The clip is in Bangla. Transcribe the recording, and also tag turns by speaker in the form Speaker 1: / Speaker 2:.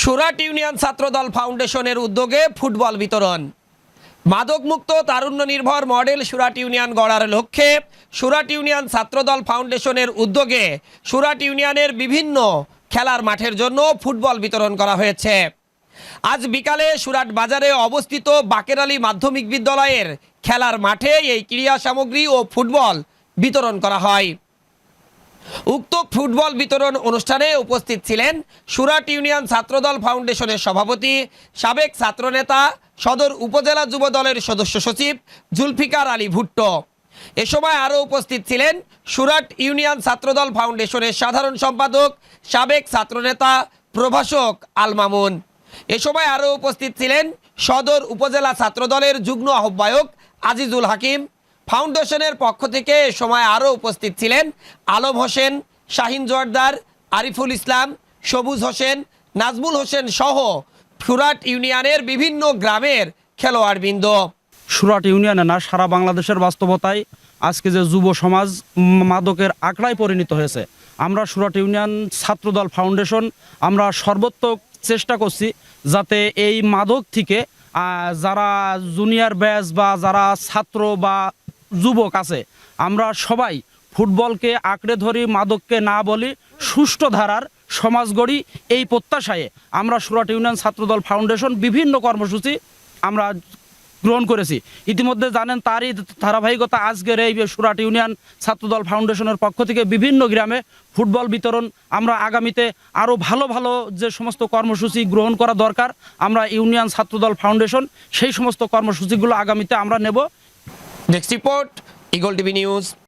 Speaker 1: সুরাট ইউনিয়ন ছাত্রদল ফাউন্ডেশনের উদ্যোগে ফুটবল বিতরণ। মাদকমুক্ত তারুণ্য নির্ভর মডেল সুরাট ইউনিয়ন গড়ার লক্ষ্যে সুরাট ইউনিয়ন ছাত্রদল ফাউন্ডেশনের উদ্যোগে সুরাট ইউনিয়নের বিভিন্ন খেলার মাঠের জন্য ফুটবল বিতরণ করা হয়েছে। আজ বিকালে সুরাট বাজারে অবস্থিত বাকের আলী মাধ্যমিক বিদ্যালয়ের খেলার মাঠে এই ক্রীড়া সামগ্রী ও ফুটবল বিতরণ করা হয়। উক্ত ফুটবল বিতরণ অনুষ্ঠানে উপস্থিত ছিলেন সুরাট ইউনিয়ন ছাত্রদল ফাউন্ডেশনের সভাপতি, সাবেক ছাত্রনেতা, সদর উপজেলা যুব দলের সদস্য সচিব জুলফিকার আলী ভুট্টো। এ সময় আরও উপস্থিত ছিলেন সুরাট ইউনিয়ন ছাত্রদল ফাউন্ডেশনের সাধারণ সম্পাদক, সাবেক ছাত্রনেতা প্রভাষক আল মামুন। এ সময় আরও উপস্থিত ছিলেন সদর উপজেলা ছাত্রদলের যুগ্ম আহ্বায়ক আজিজুল হাকিম। ফাউন্ডেশনের পক্ষ থেকে এ সময় আরও উপস্থিত ছিলেন আলম হোসেন, শাহিন জোয়ারদার, আরিফুল ইসলাম, সবুজ হোসেন, নাজমুল হোসেন সহ সুরাট ইউনিয়নের বিভিন্ন গ্রামের খেলোয়াড়বৃন্দ।
Speaker 2: সুরাট ইউনিয়নে না, সারা বাংলাদেশের বাস্তবতায় আজকে যে যুব সমাজ মাদকের আঁকড়ায় পরিণত হয়েছে, আমরা সুরাট ইউনিয়ন ছাত্রদল ফাউন্ডেশন আমরা সর্বোত্তক চেষ্টা করছি যাতে এই মাদক থেকে যারা জুনিয়র ব্যাচ বা যারা ছাত্র বা যুবক আছে, আমরা সবাই ফুটবলকে আঁকড়ে ধরি, মাদককে না বলি, সুষ্ঠু ধারার সমাজ গড়ি। এই প্রত্যাশায় আমরা সুরাট ইউনিয়ন ছাত্রদল ফাউন্ডেশন বিভিন্ন কর্মসূচি আমরা গ্রহণ করেছি। ইতিমধ্যে জানেন তারই ধারাবাহিকতা আজকের এই সুরাট ইউনিয়ন ছাত্রদল ফাউন্ডেশনের পক্ষ থেকে বিভিন্ন গ্রামে ফুটবল বিতরণ। আমরা আগামীতে আরও ভালো ভালো যে সমস্ত কর্মসূচি গ্রহণ করা দরকার, আমরা ইউনিয়ন ছাত্রদল ফাউন্ডেশন সেই সমস্ত কর্মসূচিগুলো আগামীতে আমরা নেব।
Speaker 1: Next report, eagle TV news.